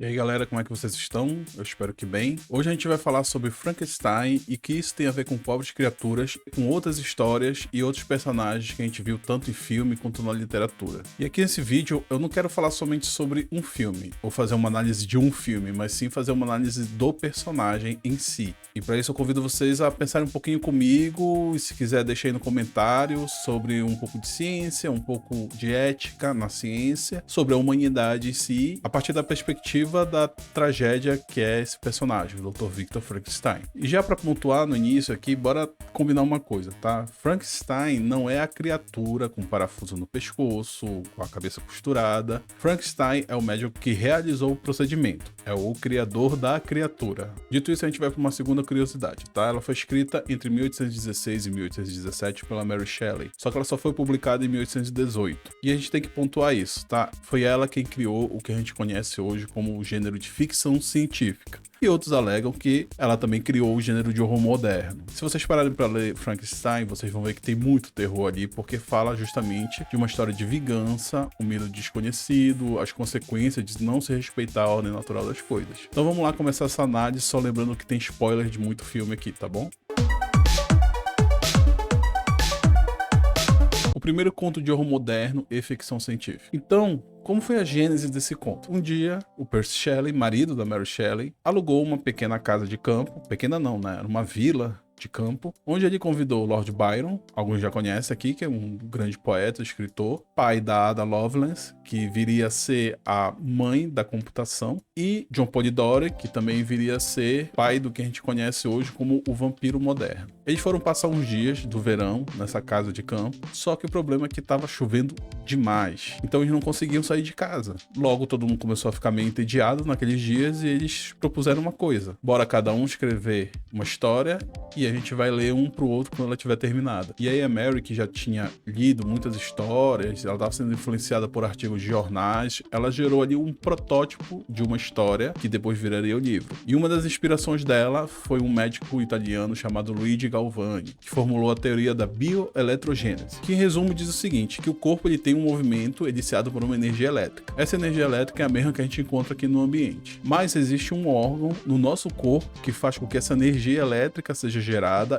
E aí galera, como é que vocês estão? Eu espero que bem. Hoje a gente vai falar sobre Frankenstein e que isso tem a ver com pobres criaturas, com outras histórias e outros personagens que a gente viu tanto em filme quanto na literatura. E aqui nesse vídeo eu não quero falar somente sobre um filme, ou fazer uma análise de um filme, mas sim fazer uma análise do personagem em si. E para isso eu convido vocês a pensarem um pouquinho comigo e se quiser deixar aí no comentário sobre um pouco de ciência, um pouco de ética na ciência, sobre a humanidade em si, a partir da perspectiva da tragédia que é esse personagem, o Dr. Victor Frankenstein. E já para pontuar no início aqui, bora combinar uma coisa, tá? Frankenstein não é a criatura com parafuso no pescoço, com a cabeça costurada. Frankenstein é o médico que realizou o procedimento, é o criador da criatura. Dito isso, a gente vai para uma segunda curiosidade, tá? Ela foi escrita entre 1816 e 1817 pela Mary Shelley, só que ela só foi publicada em 1818. E a gente tem que pontuar isso, tá? Foi ela quem criou o que a gente conhece hoje como o gênero de ficção científica. E outros alegam que ela também criou o gênero de horror moderno. Se vocês pararem para ler Frankenstein, vocês vão ver que tem muito terror ali, porque fala justamente de uma história de vingança, o medo desconhecido, as consequências de não se respeitar a ordem natural das coisas. Então vamos lá começar essa análise, só lembrando que tem spoiler de muito filme aqui, tá bom? O primeiro conto de horror moderno e ficção científica. Então, como foi a gênese desse conto? Um dia, o Percy Shelley, marido da Mary Shelley, alugou uma pequena casa de campo, pequena não, né? Era uma vila de campo, onde ele convidou Lord Byron, alguns já conhecem aqui, que é um grande poeta, escritor, pai da Ada Lovelace, que viria a ser a mãe da computação, e John Polidori, que também viria a ser pai do que a gente conhece hoje como o vampiro moderno. Eles foram passar uns dias do verão nessa casa de campo, só que o problema é que estava chovendo demais, então eles não conseguiam sair de casa. Logo todo mundo começou a ficar meio entediado naqueles dias e eles propuseram uma coisa: bora cada um escrever uma história e a gente vai ler um pro outro quando ela tiver terminada. E aí a Mary, que já tinha lido muitas histórias, ela estava sendo influenciada por artigos de jornais, ela gerou ali um protótipo de uma história que depois viraria o livro. E uma das inspirações dela foi um médico italiano chamado Luigi Galvani, que formulou a teoria da bioeletrogênese, que em resumo diz o seguinte, que o corpo ele tem um movimento iniciado por uma energia elétrica. Essa energia elétrica é a mesma que a gente encontra aqui no ambiente, mas existe um órgão no nosso corpo que faz com que essa energia elétrica seja gerada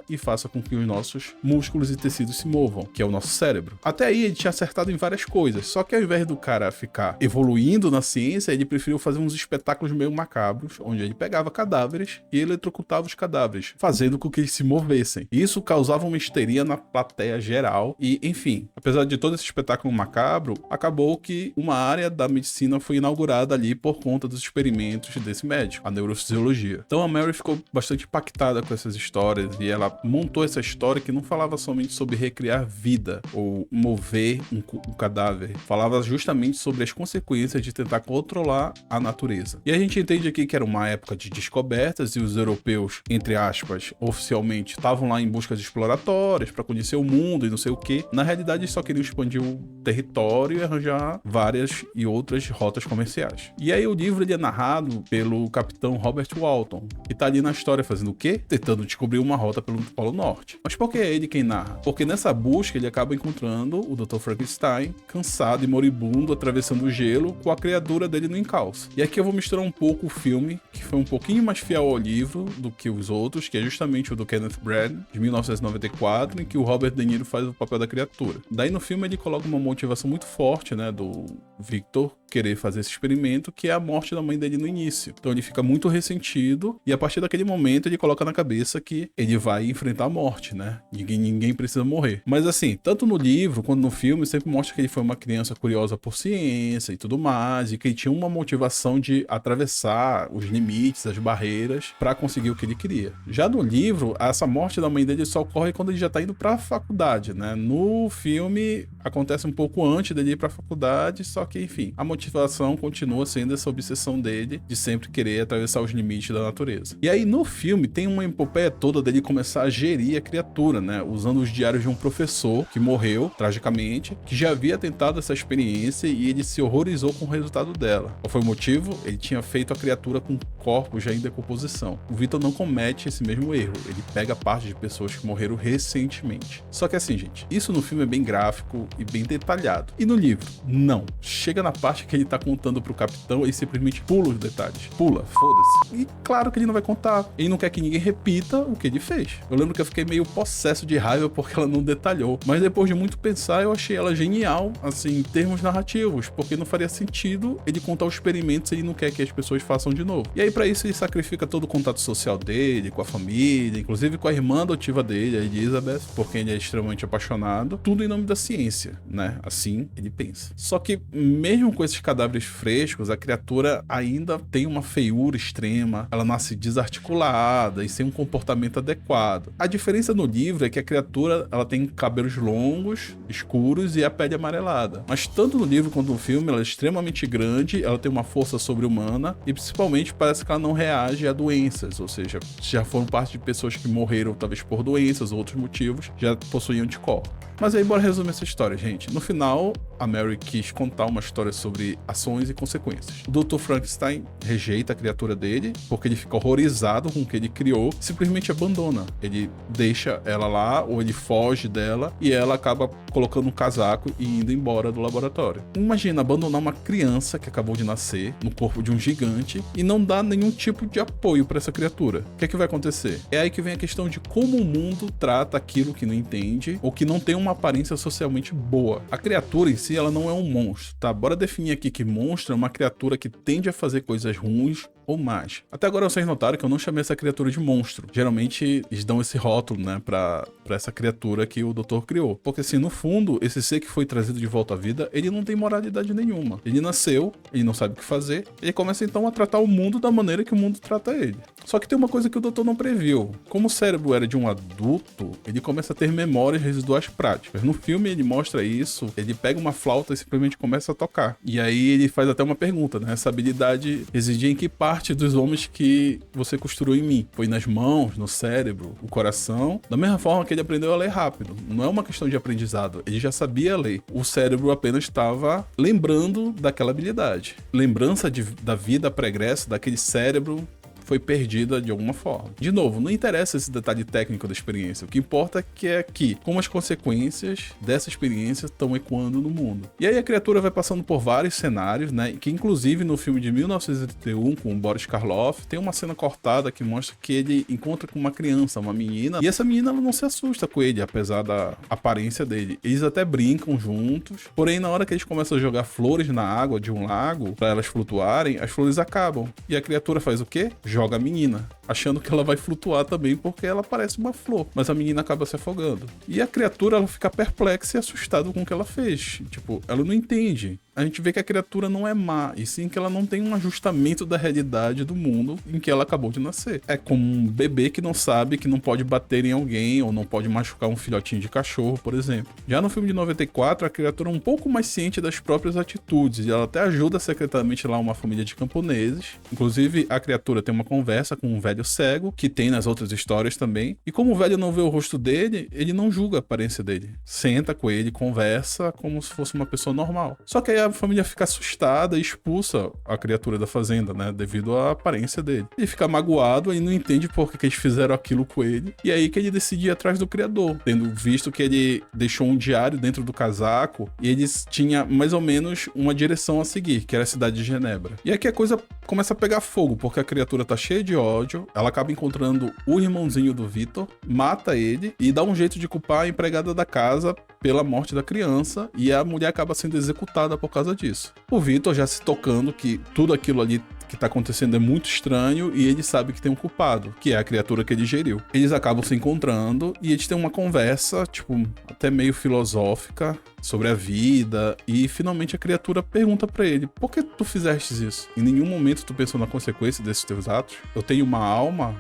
e faça com que os nossos músculos e tecidos se movam, que é o nosso cérebro. Até aí ele tinha acertado em várias coisas, só que ao invés do cara ficar evoluindo na ciência, ele preferiu fazer uns espetáculos meio macabros, onde ele pegava cadáveres e eletrocutava os cadáveres, fazendo com que eles se movessem. E isso causava uma histeria na plateia geral e, enfim, apesar de todo esse espetáculo macabro, acabou que uma área da medicina foi inaugurada ali por conta dos experimentos desse médico, a neurofisiologia. Então a Mary ficou bastante impactada com essas histórias e ela montou essa história que não falava somente sobre recriar vida ou mover um cadáver, falava justamente sobre as consequências de tentar controlar a natureza. E a gente entende aqui que era uma época de descobertas e os europeus, entre aspas, oficialmente estavam lá em buscas exploratórias para conhecer o mundo e não sei o que. Na realidade, eles só queriam expandir o território e arranjar várias e outras rotas comerciais. E aí o livro ele é narrado pelo capitão Robert Walton, que tá ali na história fazendo o quê? Tentando descobrir uma rota pelo Polo Norte. Mas por que é ele quem narra? Porque nessa busca ele acaba encontrando o Dr. Frankenstein, cansado e moribundo, atravessando o gelo, com a criatura dele no encalço. E aqui eu vou misturar um pouco o filme, que foi um pouquinho mais fiel ao livro do que os outros, que é justamente o do Kenneth Branagh, de 1994, em que o Robert De Niro faz o papel da criatura. Daí no filme ele coloca uma motivação muito forte, né, do Victor querer fazer esse experimento, que é a morte da mãe dele no início. Então ele fica muito ressentido e a partir daquele momento ele coloca na cabeça que ele vai enfrentar a morte, né? Ninguém precisa morrer. Mas assim, tanto no livro quanto no filme, sempre mostra que ele foi uma criança curiosa por ciência e tudo mais, e que ele tinha uma motivação de atravessar os limites, as barreiras, para conseguir o que ele queria. Já no livro, essa morte da mãe dele só ocorre quando ele já tá indo pra faculdade, né? No filme, acontece um pouco antes dele ir pra faculdade, só que, enfim, a motivação continua sendo essa obsessão dele de sempre querer atravessar os limites da natureza. E aí, no filme, tem uma epopeia toda dele ele começar a gerir a criatura, né? Usando os diários de um professor que morreu, tragicamente, que já havia tentado essa experiência e ele se horrorizou com o resultado dela. Qual foi o motivo? Ele tinha feito a criatura com corpo já em decomposição. O Victor não comete esse mesmo erro, ele pega parte de pessoas que morreram recentemente. Só que assim, gente, isso no filme é bem gráfico e bem detalhado. E no livro? Não. Chega na parte que ele tá contando pro capitão e simplesmente pula os detalhes. Pula, foda-se. E claro que ele não vai contar. Ele não quer que ninguém repita o que ele fez. Eu lembro que eu fiquei meio possesso de raiva porque ela não detalhou. Mas depois de muito pensar, eu achei ela genial, assim, em termos narrativos, porque não faria sentido ele contar os experimentos se ele não quer que as pessoas façam de novo. E aí, pra isso, ele sacrifica todo o contato social dele, com a família, inclusive com a irmã adotiva dele, a Elizabeth, por quem ele é extremamente apaixonado. Tudo em nome da ciência, né? Assim ele pensa. Só que, mesmo com esses cadáveres frescos, a criatura ainda tem uma feiura extrema, ela nasce desarticulada e sem um comportamento adequado. A diferença no livro é que a criatura, ela tem cabelos longos, escuros e a pele amarelada. Mas tanto no livro quanto no filme, ela é extremamente grande, ela tem uma força sobre-humana e principalmente parece que ela não reage a doenças, ou seja, já foram parte de pessoas que morreram talvez por doenças ou outros motivos, já possuíam anticorpos. Mas aí bora resumir essa história, gente. No final, a Mary quis contar uma história sobre ações e consequências. O Dr. Frankenstein rejeita a criatura dele, porque ele fica horrorizado com o que ele criou, simplesmente abandona. Ele deixa ela lá, ou ele foge dela, e ela acaba colocando um casaco e indo embora do laboratório. Imagina abandonar uma criança que acabou de nascer, no corpo de um gigante, e não dar nenhum tipo de apoio para essa criatura. O que é que vai acontecer? É aí que vem a questão de como o mundo trata aquilo que não entende, ou que não tem uma aparência socialmente boa. A criatura em si, ela não é um monstro, tá? Bora definir aqui que monstro é uma criatura que tende a fazer coisas ruins ou mais. Até agora vocês notaram que eu não chamei essa criatura de monstro. Geralmente eles dão esse rótulo, né, pra essa criatura que o doutor criou. Porque assim, no fundo, esse ser que foi trazido de volta à vida, ele não tem moralidade nenhuma. Ele nasceu, ele não sabe o que fazer, ele começa então a tratar o mundo da maneira que o mundo trata ele. Só que tem uma coisa que o doutor não previu. Como o cérebro era de um adulto, ele começa a ter memórias residuais práticas. No filme ele mostra isso, ele pega uma flauta e simplesmente começa a tocar. E aí ele faz até uma pergunta, né? Essa habilidade residia em que parte dos homens que você costurou em mim? Foi nas mãos, no cérebro, o coração? Da mesma forma que ele aprendeu a ler rápido. Não é uma questão de aprendizado, ele já sabia ler. O cérebro apenas estava lembrando daquela habilidade. Lembrança da vida pregressa, daquele cérebro foi perdida de alguma forma. De novo, não interessa esse detalhe técnico da experiência, o que importa é que como as consequências dessa experiência estão ecoando no mundo. E aí a criatura vai passando por vários cenários, né, que inclusive no filme de 1981 com o Boris Karloff, tem uma cena cortada que mostra que ele encontra com uma criança, uma menina, e essa menina ela não se assusta com ele, apesar da aparência dele. Eles até brincam juntos, porém na hora que eles começam a jogar flores na água de um lago, para elas flutuarem, as flores acabam. E a criatura faz o quê? Joga a menina, achando que ela vai flutuar também porque ela parece uma flor, mas a menina acaba se afogando. E a criatura ela fica perplexa e assustada com o que ela fez. Tipo, ela não entende. A gente vê que a criatura não é má, e sim que ela não tem um ajustamento da realidade do mundo em que ela acabou de nascer. É como um bebê que não sabe que não pode bater em alguém ou não pode machucar um filhotinho de cachorro, por exemplo. Já no filme de 94, a criatura é um pouco mais ciente das próprias atitudes, e ela até ajuda secretamente lá uma família de camponeses. Inclusive, a criatura tem uma conversa com um velho cego, que tem nas outras histórias também, e como o velho não vê o rosto dele, ele não julga a aparência dele. Senta com ele, conversa como se fosse uma pessoa normal. Só que aí a família fica assustada e expulsa a criatura da fazenda, né, devido à aparência dele. Ele fica magoado e não entende por que eles fizeram aquilo com ele, e aí que ele decide ir atrás do criador, tendo visto que ele deixou um diário dentro do casaco, e eles tinham mais ou menos uma direção a seguir, que era a cidade de Genebra. E aqui a coisa começa a pegar fogo, porque a criatura tá cheia de ódio, ela acaba encontrando o irmãozinho do Victor, mata ele e dá um jeito de culpar a empregada da casa pela morte da criança, e a mulher acaba sendo executada por causa disso. O Victor já se tocando que tudo aquilo ali que tá acontecendo é muito estranho, e ele sabe que tem um culpado, que é a criatura que ele geriu. Eles acabam se encontrando e eles têm uma conversa, tipo, até meio filosófica sobre a vida, e finalmente a criatura pergunta pra ele: por que tu fizeste isso? Em nenhum momento tu pensou na consequência desses teus atos? Eu tenho uma alma?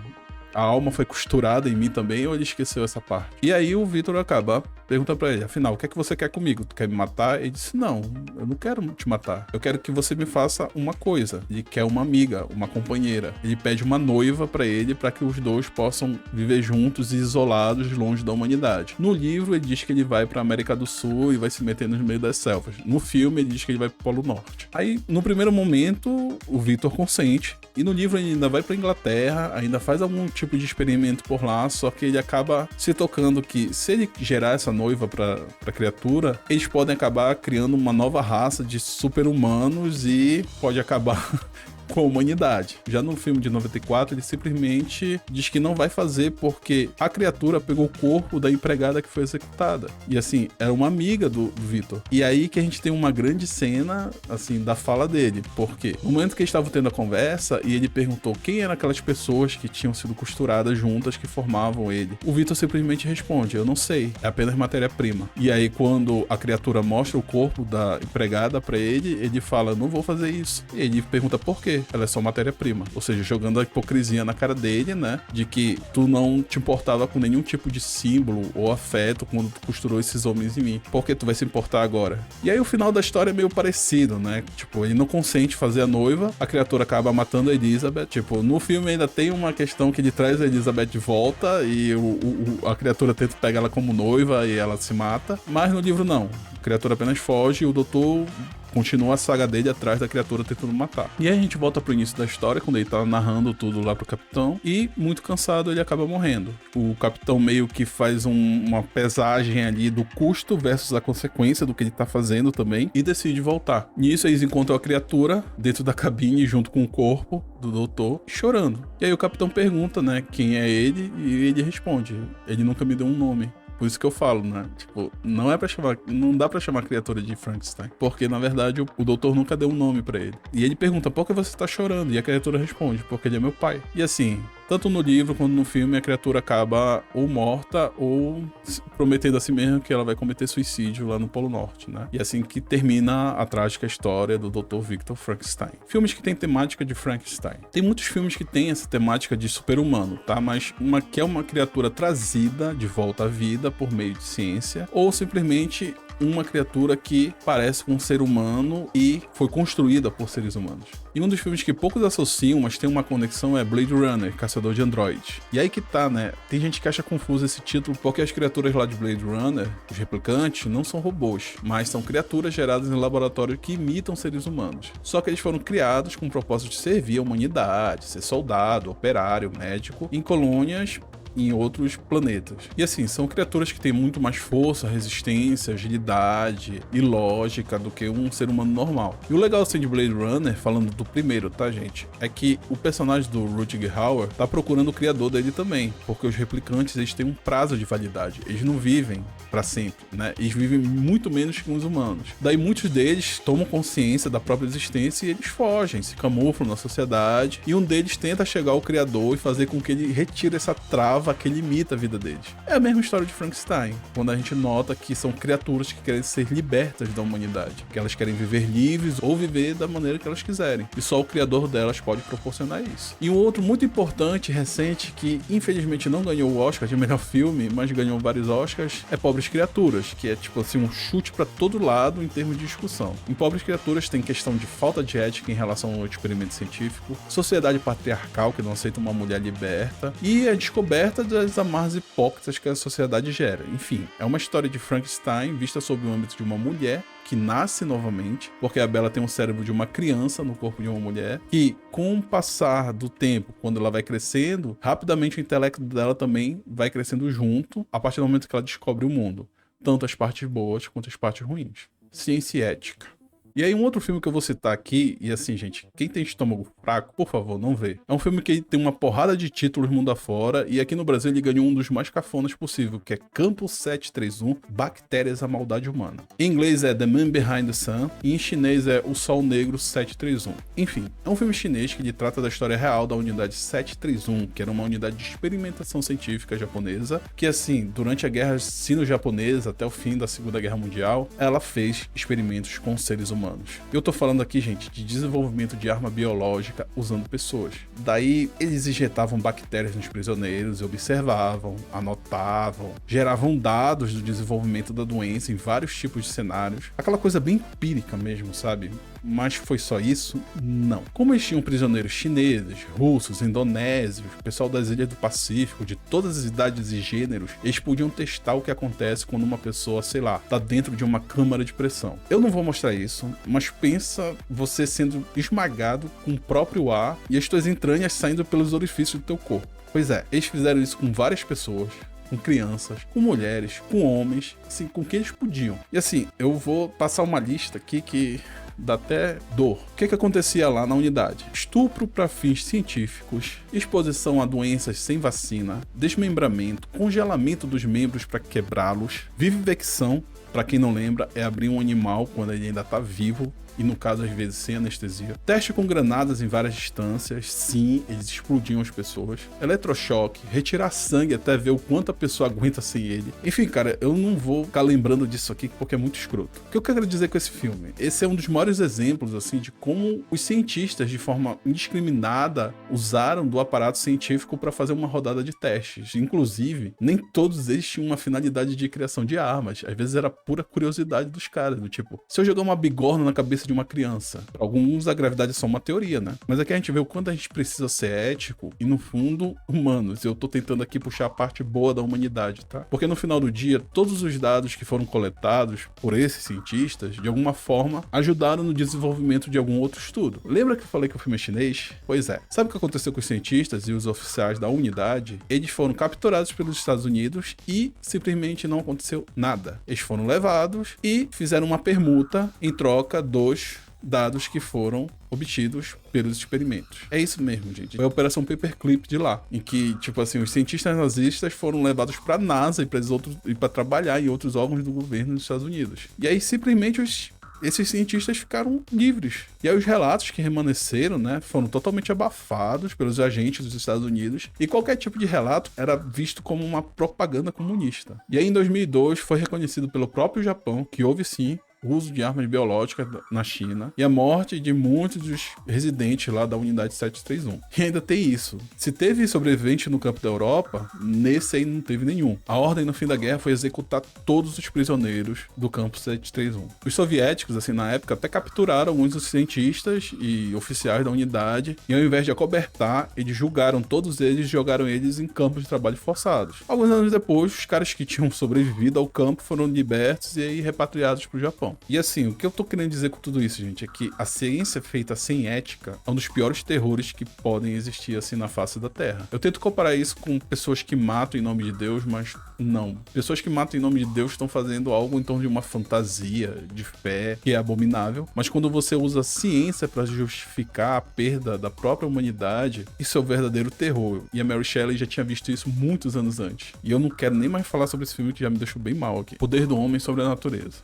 A alma foi costurada em mim também, ou ele esqueceu essa parte? E aí o Victor acaba pergunta pra ele, afinal, o que é que você quer comigo? Tu quer me matar? Ele disse, não, eu não quero te matar. Eu quero que você me faça uma coisa. Ele quer uma amiga, uma companheira. Ele pede uma noiva pra ele, pra que os dois possam viver juntos e isolados, longe da humanidade. No livro, ele diz que ele vai pra América do Sul e vai se meter no meio das selvas. No filme, ele diz que ele vai pro Polo Norte. Aí, no primeiro momento, o Victor consente. E no livro ele ainda vai pra Inglaterra, ainda faz algum tipo de experimento por lá, só que ele acaba se tocando que se ele gerar essa noiva pra criatura, eles podem acabar criando uma nova raça de super-humanos e pode acabar com a humanidade. Já no filme de 94, ele simplesmente diz que não vai fazer porque a criatura pegou o corpo da empregada que foi executada. E assim, era uma amiga do Victor. E aí que a gente tem uma grande cena, assim, da fala dele. Porque no momento que eles estavam tendo a conversa e ele perguntou quem eram aquelas pessoas que tinham sido costuradas juntas que formavam ele, o Victor simplesmente responde, eu não sei, é apenas matéria-prima. E aí quando a criatura mostra o corpo da empregada pra ele, ele fala, não vou fazer isso. E ele pergunta por quê? Ela é só matéria-prima. Ou seja, jogando a hipocrisia na cara dele, né? De que tu não te importava com nenhum tipo de símbolo ou afeto quando tu costurou esses homens em mim. Por que tu vai se importar agora? E aí o final da história é meio parecido, né? Tipo, ele não consente fazer a noiva, a criatura acaba matando a Elizabeth. Tipo, no filme ainda tem uma questão que ele traz a Elizabeth de volta e a criatura tenta pegar ela como noiva e ela se mata. Mas no livro não. A criatura apenas foge e o doutor continua a saga dele atrás da criatura tentando matar. E aí a gente volta pro início da história, quando ele tá narrando tudo lá pro capitão, e muito cansado ele acaba morrendo. O capitão meio que faz uma pesagem ali do custo versus a consequência do que ele tá fazendo também, e decide voltar. Nisso eles encontram a criatura dentro da cabine junto com o corpo do doutor, chorando. E aí o capitão pergunta, né, quem é ele, e ele responde, ele nunca me deu um nome. Por isso que eu falo, né? Tipo, não dá pra chamar a criatura de Frankenstein. Porque, na verdade, o doutor nunca deu um nome pra ele. E ele pergunta, por que você tá chorando? E a criatura responde, porque ele é meu pai. E assim, tanto no livro quanto no filme, a criatura acaba ou morta ou prometendo a si mesma que ela vai cometer suicídio lá no Polo Norte, né? E assim que termina a trágica história do Dr. Victor Frankenstein. Filmes que tem temática de Frankenstein. Tem muitos filmes que tem essa temática de super-humano, tá? Mas que é uma criatura trazida de volta à vida por meio de ciência, ou simplesmente uma criatura que parece com um ser humano e foi construída por seres humanos. E um dos filmes que poucos associam, mas tem uma conexão, é Blade Runner, Caçador de Androides. E aí que tá, né? Tem gente que acha confuso esse título porque as criaturas lá de Blade Runner, os replicantes, não são robôs, mas são criaturas geradas em laboratório que imitam seres humanos. Só que eles foram criados com o propósito de servir a humanidade, ser soldado, operário, médico, em colônias em outros planetas. E assim, são criaturas que têm muito mais força, resistência, agilidade e lógica do que um ser humano normal. E o legal assim de Blade Runner, falando do primeiro, tá gente, é que o personagem do Rutger Hauer tá procurando o criador dele também, porque os replicantes eles têm um prazo de validade, eles não vivem para sempre, né? Eles vivem muito menos que os humanos. Daí muitos deles tomam consciência da própria existência e eles fogem, se camuflam na sociedade, e um deles tenta chegar ao criador e fazer com que ele retire essa trava que limita a vida deles. É a mesma história de Frankenstein, quando a gente nota que são criaturas que querem ser libertas da humanidade, que elas querem viver livres ou viver da maneira que elas quiserem, e só o criador delas pode proporcionar isso. E um outro muito importante, recente, que infelizmente não ganhou o Oscar de melhor filme, mas ganhou vários Oscars, é Pobres Criaturas, que é tipo assim um chute pra todo lado em termos de discussão. Em Pobres Criaturas tem questão de falta de ética em relação ao experimento científico, sociedade patriarcal que não aceita uma mulher liberta, e a descoberta das amarras hipócritas que a sociedade gera. Enfim, é uma história de Frankenstein vista sob o âmbito de uma mulher que nasce novamente, porque a Bella tem um cérebro de uma criança no corpo de uma mulher, e com o passar do tempo, quando ela vai crescendo, rapidamente o intelecto dela também vai crescendo junto, a partir do momento que ela descobre o mundo, tanto as partes boas quanto as partes ruins. Ciência e ética. E aí um outro filme que eu vou citar aqui, e assim, gente, quem tem estômago fraco, por favor, não vê. É um filme que tem uma porrada de títulos mundo afora, e aqui no Brasil ele ganhou um dos mais cafonas possível, que é Campo 731, Bactérias, a Maldade Humana. Em inglês é The Man Behind the Sun, e em chinês é O Sol Negro 731. Enfim, é um filme chinês que ele trata da história real da unidade 731, que era uma unidade de experimentação científica japonesa, que assim, durante a Guerra Sino-Japonesa, até o fim da Segunda Guerra Mundial, ela fez experimentos com seres humanos. humanos. Eu tô falando aqui, gente, de desenvolvimento de arma biológica usando pessoas. Daí eles injetavam bactérias nos prisioneiros, observavam, anotavam, geravam dados do desenvolvimento da doença em vários tipos de cenários. Aquela coisa bem empírica mesmo, sabe? Mas foi só isso? Não. Como eles tinham prisioneiros chineses, russos, indonésios, pessoal das ilhas do Pacífico, de todas as idades e gêneros, eles podiam testar o que acontece quando uma pessoa, sei lá, tá dentro de uma câmara de pressão. Eu não vou mostrar isso, mas pensa você sendo esmagado com o próprio ar e as tuas entranhas saindo pelos orifícios do teu corpo. Pois é, eles fizeram isso com várias pessoas, com crianças, com mulheres, com homens, assim, com quem eles podiam. E assim, eu vou passar uma lista aqui que dá até dor. O que acontecia lá na unidade? Estupro para fins científicos, exposição a doenças sem vacina, desmembramento, congelamento dos membros para quebrá-los, vivivecção, para quem não lembra, é abrir um animal quando ele ainda está vivo, e no caso às vezes sem anestesia. Teste com granadas em várias distâncias, sim, eles explodiam as pessoas. Eletrochoque, retirar sangue até ver o quanto a pessoa aguenta sem ele. Enfim, cara, eu não vou ficar lembrando disso aqui porque é muito escroto. O que eu quero dizer com esse filme? Esse é um dos maiores exemplos, assim, de como os cientistas, de forma indiscriminada, usaram do aparato científico para fazer uma rodada de testes. Inclusive, nem todos eles tinham uma finalidade de criação de armas. Às vezes era pura curiosidade dos caras, do tipo, se eu jogar uma bigorna na cabeça de uma criança. Para alguns, a gravidade é só uma teoria, né? Mas aqui a gente vê o quanto a gente precisa ser ético e, no fundo, humanos. Eu tô tentando aqui puxar a parte boa da humanidade, tá? Porque no final do dia, todos os dados que foram coletados por esses cientistas, de alguma forma, ajudaram no desenvolvimento de algum outro estudo. Lembra que eu falei que o filme é chinês? Pois é. Sabe o que aconteceu com os cientistas e os oficiais da unidade? Eles foram capturados pelos Estados Unidos e simplesmente não aconteceu nada. Eles foram levados e fizeram uma permuta em troca dos dados que foram obtidos pelos experimentos. É isso mesmo, gente. Foi a Operação Paperclip de lá, em que, tipo assim, os cientistas nazistas foram levados para a NASA e para trabalhar em outros órgãos do governo dos Estados Unidos. E aí, simplesmente, esses cientistas ficaram livres. E aí os relatos que remanesceram, né, foram totalmente abafados pelos agentes dos Estados Unidos, e qualquer tipo de relato era visto como uma propaganda comunista. E aí em 2002 foi reconhecido pelo próprio Japão que houve sim o uso de armas biológicas na China e a morte de muitos dos residentes lá da unidade 731. E ainda tem isso. Se teve sobrevivente no campo da Europa, nesse aí não teve nenhum. A ordem no fim da guerra foi executar todos os prisioneiros do campo 731. Os soviéticos, assim, na época, até capturaram alguns dos cientistas e oficiais da unidade e ao invés de acobertar, eles julgaram todos eles e jogaram eles em campos de trabalho forçados. Alguns anos depois, os caras que tinham sobrevivido ao campo foram libertos e aí repatriados para o Japão. E assim, o que eu tô querendo dizer com tudo isso, gente, é que a ciência feita sem ética é um dos piores terrores que podem existir assim na face da Terra. Eu tento comparar isso com pessoas que matam em nome de Deus, mas não. Pessoas que matam em nome de Deus estão fazendo algo em torno de uma fantasia de fé que é abominável, mas quando você usa a ciência para justificar a perda da própria humanidade, isso é o verdadeiro terror. E a Mary Shelley já tinha visto isso muitos anos antes. E eu não quero nem mais falar sobre esse filme que já me deixou bem mal aqui. Poder do homem sobre a natureza.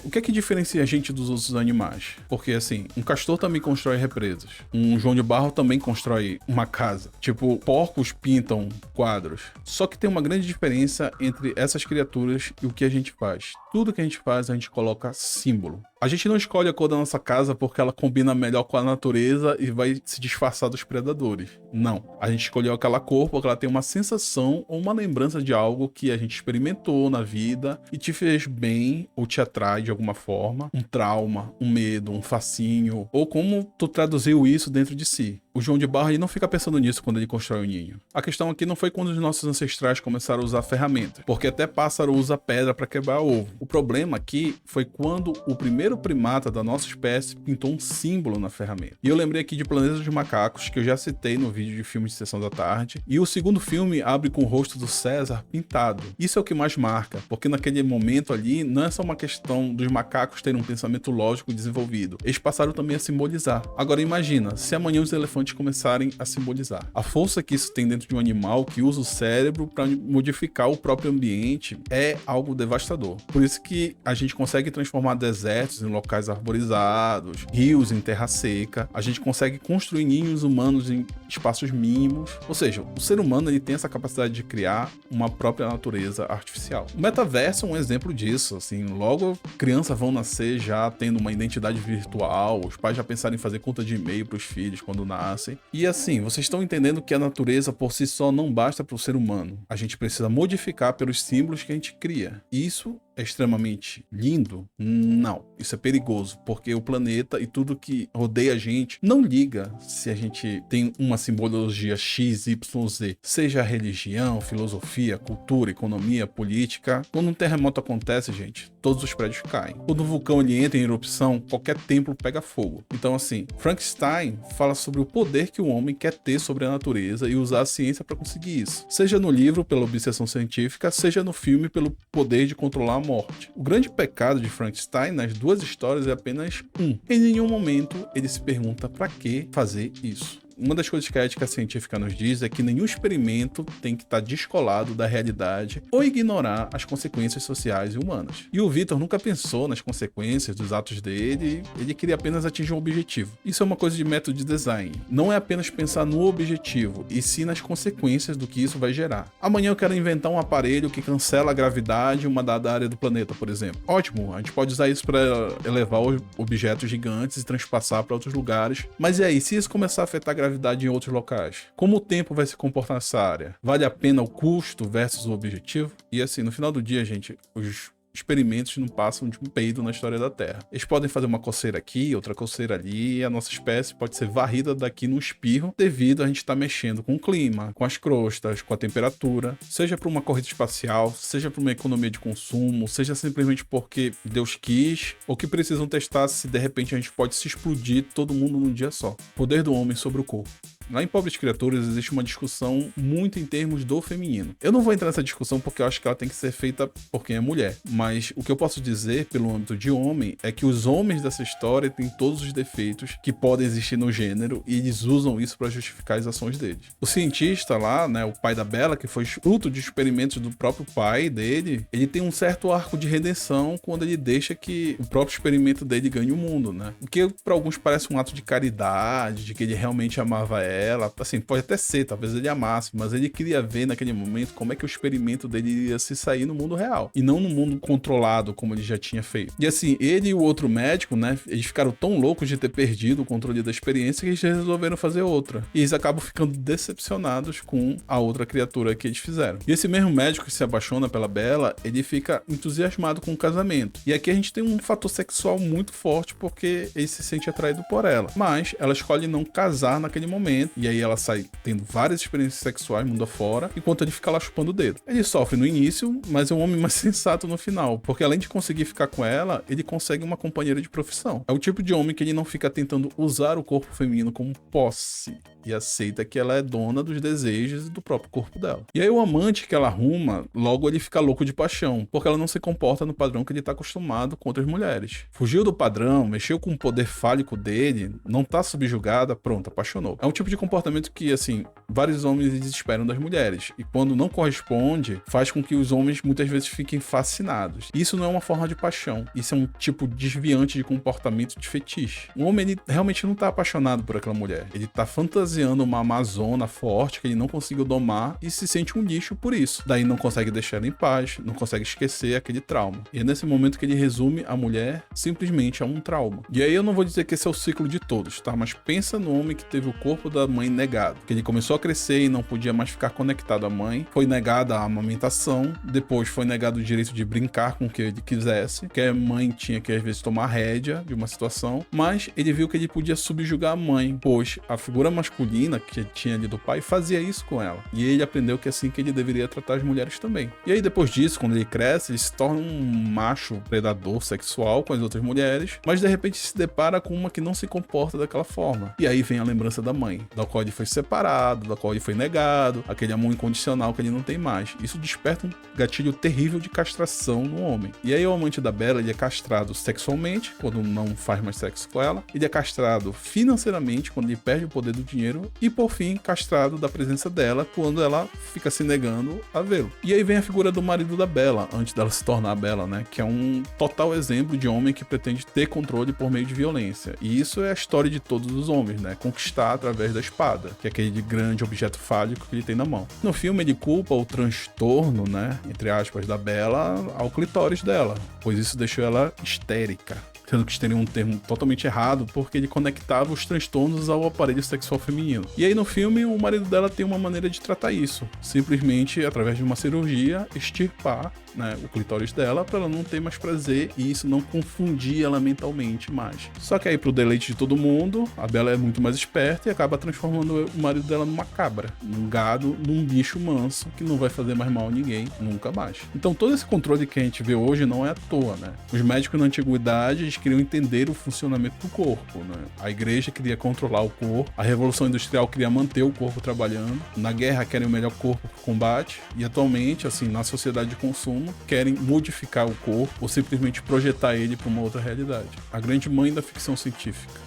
O que é que diferencia a gente dos outros animais? Porque, assim, um castor também constrói represas. Um João de Barro também constrói uma casa. Tipo, porcos pintam quadros. Só que tem uma grande diferença entre essas criaturas e o que a gente faz. Tudo que a gente faz, a gente coloca símbolo. A gente não escolhe a cor da nossa casa porque ela combina melhor com a natureza e vai se disfarçar dos predadores. Não. A gente escolheu aquela cor porque ela tem uma sensação ou uma lembrança de algo que a gente experimentou na vida e te fez bem ou te atrai de alguma forma. Um trauma, um medo, um fascínio. Ou como tu traduziu isso dentro de si. O João de Barro ele não fica pensando nisso quando ele constrói o ninho. A questão aqui não foi quando os nossos ancestrais começaram a usar ferramentas, porque até pássaro usa pedra para quebrar ovo. O problema aqui foi quando o primeiro primata da nossa espécie pintou um símbolo na ferramenta. E eu lembrei aqui de Planeta dos Macacos, que eu já citei no vídeo de filme de Sessão da Tarde, e o segundo filme abre com o rosto do César pintado. Isso é o que mais marca, porque naquele momento ali não é só uma questão dos macacos terem um pensamento lógico desenvolvido, eles passaram também a simbolizar. Agora imagina, se amanhã os elefantes amantes começarem a simbolizar. A força que isso tem dentro de um animal que usa o cérebro para modificar o próprio ambiente é algo devastador. Por isso que a gente consegue transformar desertos em locais arborizados, rios em terra seca, a gente consegue construir ninhos humanos em espaços mínimos. Ou seja, o ser humano ele tem essa capacidade de criar uma própria natureza artificial. O metaverso é um exemplo disso, assim, logo crianças vão nascer já tendo uma identidade virtual, os pais já pensaram em fazer conta de e-mail para os filhos quando nascem. E assim, vocês estão entendendo que a natureza por si só não basta para o ser humano. A gente precisa modificar pelos símbolos que a gente cria. Isso é extremamente lindo? Não. Isso é perigoso, porque o planeta e tudo que rodeia a gente não liga se a gente tem uma simbologia X, Y, Z. Seja religião, filosofia, cultura, economia, política. Quando um terremoto acontece, gente, todos os prédios caem. Quando o vulcão ele entra em erupção, qualquer templo pega fogo. Então, assim, Frankenstein fala sobre o poder que o homem quer ter sobre a natureza e usar a ciência para conseguir isso. Seja no livro, pela obsessão científica, seja no filme, pelo poder de controlar a morte. O grande pecado de Frankenstein nas duas histórias é apenas um. Em nenhum momento ele se pergunta para que fazer isso. Uma das coisas que a ética científica nos diz é que nenhum experimento tem que estar descolado da realidade ou ignorar as consequências sociais e humanas. E o Victor nunca pensou nas consequências dos atos dele, ele queria apenas atingir um objetivo. Isso é uma coisa de método de design. Não é apenas pensar no objetivo, e sim nas consequências do que isso vai gerar. Amanhã eu quero inventar um aparelho que cancela a gravidade em uma dada área do planeta, por exemplo. Ótimo, a gente pode usar isso para elevar objetos gigantes e transpassar para outros lugares. Mas e aí, se isso começar a afetar a gravidade em outros locais? Como o tempo vai se comportar nessa área? Vale a pena o custo versus o objetivo? E assim, no final do dia, gente, os experimentos não passam de um peido na história da Terra. Eles podem fazer uma coceira aqui, outra coceira ali, e a nossa espécie pode ser varrida daqui num espirro devido a gente estar mexendo com o clima, com as crostas, com a temperatura, seja para uma corrida espacial, seja para uma economia de consumo, seja simplesmente porque Deus quis, ou que precisam testar se de repente a gente pode se explodir todo mundo num dia só. Poder do homem sobre o corpo. Lá em Pobres Criaturas existe uma discussão muito em termos do feminino. Eu não vou entrar nessa discussão porque eu acho que ela tem que ser feita por quem é mulher. Mas o que eu posso dizer pelo âmbito de homem é que os homens dessa história têm todos os defeitos que podem existir no gênero e eles usam isso para justificar as ações deles. O cientista lá, né, o pai da Bella, que foi fruto de experimentos do próprio pai dele, ele tem um certo arco de redenção quando ele deixa que o próprio experimento dele ganhe o mundo, né? O que para alguns parece um ato de caridade, de que ele realmente amava ela, assim, pode até ser, talvez ele amasse, mas ele queria ver naquele momento como é que o experimento dele ia se sair no mundo real, e não no mundo controlado como ele já tinha feito. E assim, ele e o outro médico, né, eles ficaram tão loucos de ter perdido o controle da experiência que eles resolveram fazer outra. E eles acabam ficando decepcionados com a outra criatura que eles fizeram. E esse mesmo médico que se apaixona pela Bella, ele fica entusiasmado com o casamento. E aqui a gente tem um fator sexual muito forte porque ele se sente atraído por ela. Mas ela escolhe não casar naquele momento, e aí ela sai tendo várias experiências sexuais mundo afora, enquanto ele fica lá chupando o dedo. Ele sofre no início, mas é um homem mais sensato no final, porque além de conseguir ficar com ela, ele consegue uma companheira de profissão. É o tipo de homem que ele não fica tentando usar o corpo feminino como posse, e aceita que ela é dona dos desejos e do próprio corpo dela. E aí o amante que ela arruma, logo ele fica louco de paixão, porque ela não se comporta no padrão que ele tá acostumado com outras mulheres. Fugiu do padrão, mexeu com o poder fálico dele, não tá subjugada, pronto, apaixonou. É um tipo de comportamento que, assim, vários homens esperam das mulheres, e quando não corresponde, faz com que os homens muitas vezes fiquem fascinados. Isso não é uma forma de paixão, isso é um tipo desviante de comportamento de fetiche. O homem, ele realmente não tá apaixonado por aquela mulher, ele tá fantasiando uma amazona forte que ele não conseguiu domar e se sente um lixo por isso. Daí não consegue deixar ela em paz, não consegue esquecer aquele trauma. E é nesse momento que ele resume a mulher simplesmente a um trauma. E aí eu não vou dizer que esse é o ciclo de todos, tá? Mas pensa no homem que teve o corpo da mãe negado, que ele começou a crescer e não podia mais ficar conectado à mãe, foi negada a amamentação, depois foi negado o direito de brincar com o que ele quisesse, que a mãe tinha que às vezes tomar rédea de uma situação, mas ele viu que ele podia subjugar a mãe, pois a figura masculina que tinha ali do pai fazia isso com ela. E ele aprendeu que é assim que ele deveria tratar as mulheres também. E aí depois disso, quando ele cresce, ele se torna um macho predador sexual com as outras mulheres, mas de repente se depara com uma que não se comporta daquela forma. E aí vem a lembrança da mãe, da qual ele foi separado, da qual ele foi negado, aquele amor incondicional que ele não tem mais. Isso desperta um gatilho terrível de castração no homem. E aí o amante da Bella, ele é castrado sexualmente, quando não faz mais sexo com ela. Ele é castrado financeiramente, quando ele perde o poder do dinheiro primeiro, e por fim castrado da presença dela quando ela fica se negando a vê-lo. E aí vem a figura do marido da Bella, antes dela se tornar a Bella, né? Que é um total exemplo de homem que pretende ter controle por meio de violência. E isso é a história de todos os homens, né? Conquistar através da espada, que é aquele grande objeto fálico que ele tem na mão. No filme ele culpa o transtorno, né? Entre aspas, da Bella ao clitóris dela, pois isso deixou ela histérica. Sendo que isso teria um termo totalmente errado, porque ele conectava os transtornos ao aparelho sexual feminino. E aí no filme, o marido dela tem uma maneira de tratar isso. Simplesmente, através de uma cirurgia, extirpar, né, o clitóris dela para ela não ter mais prazer e isso não confundir ela mentalmente mais. Só que aí, pro deleite de todo mundo, a Bella é muito mais esperta e acaba transformando o marido dela numa cabra, num gado, num bicho manso que não vai fazer mais mal a ninguém nunca mais. Então todo esse controle que a gente vê hoje não é à toa, né? Os médicos na antiguidade, eles queriam entender o funcionamento do corpo, né? A igreja queria controlar o corpo, a revolução industrial queria manter o corpo trabalhando, na guerra querem o melhor corpo para o combate e atualmente, assim, na sociedade de consumo, querem modificar o corpo ou simplesmente projetar ele para uma outra realidade. A grande mãe da ficção científica.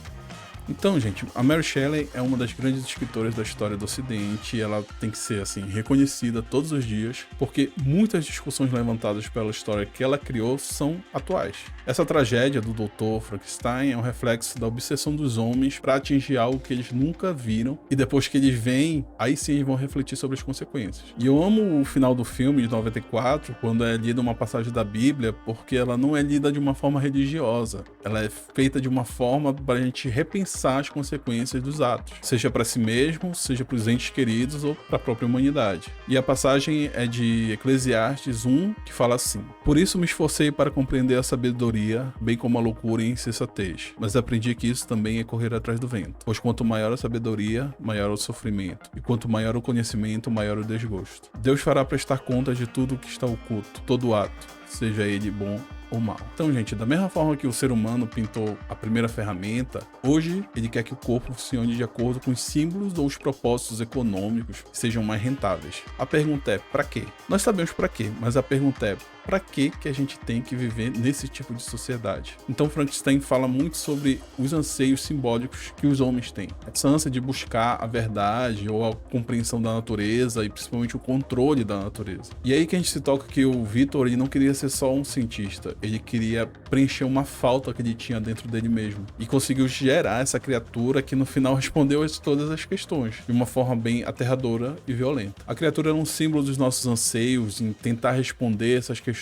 Então, gente, a Mary Shelley é uma das grandes escritoras da história do Ocidente e ela tem que ser, assim, reconhecida todos os dias, porque muitas discussões levantadas pela história que ela criou são atuais. Essa tragédia do Dr. Frankenstein é um reflexo da obsessão dos homens para atingir algo que eles nunca viram e depois que eles veem, aí sim eles vão refletir sobre as consequências. E eu amo o final do filme de 94, quando é lida uma passagem da Bíblia, porque ela não é lida de uma forma religiosa, ela é feita de uma forma para a gente repensar as consequências dos atos, seja para si mesmo, seja para os entes queridos ou para a própria humanidade. E a passagem é de Eclesiastes 1, que fala assim: "Por isso me esforcei para compreender a sabedoria, bem como a loucura e a insensatez, mas aprendi que isso também é correr atrás do vento. Pois quanto maior a sabedoria, maior o sofrimento, e quanto maior o conhecimento, maior o desgosto. Deus fará prestar conta de tudo o que está oculto, todo ato, seja ele bom ou mal." Então, gente, da mesma forma que o ser humano pintou a primeira ferramenta, hoje ele quer que o corpo funcione de acordo com os símbolos ou os propósitos econômicos que sejam mais rentáveis. A pergunta é, para quê? Nós sabemos para quê, mas a pergunta é, para que a gente tem que viver nesse tipo de sociedade? Então Frankenstein fala muito sobre os anseios simbólicos que os homens têm. Essa ânsia de buscar a verdade ou a compreensão da natureza e principalmente o controle da natureza. E aí que a gente se toca que o Victor, ele não queria ser só um cientista, ele queria preencher uma falta que ele tinha dentro dele mesmo. E conseguiu gerar essa criatura que no final respondeu a todas as questões, de uma forma bem aterradora e violenta. A criatura era um símbolo dos nossos anseios em tentar responder essas questões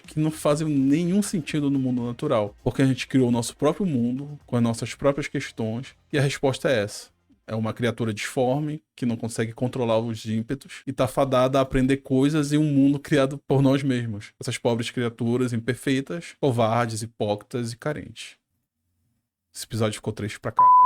que não fazem nenhum sentido no mundo natural, porque a gente criou o nosso próprio mundo com as nossas próprias questões e a resposta é essa. É uma criatura disforme, que não consegue controlar os ímpetos e tá fadada a aprender coisas em um mundo criado por nós mesmos. Essas pobres criaturas imperfeitas, covardes, hipócritas e carentes. Esse episódio ficou triste pra caralho.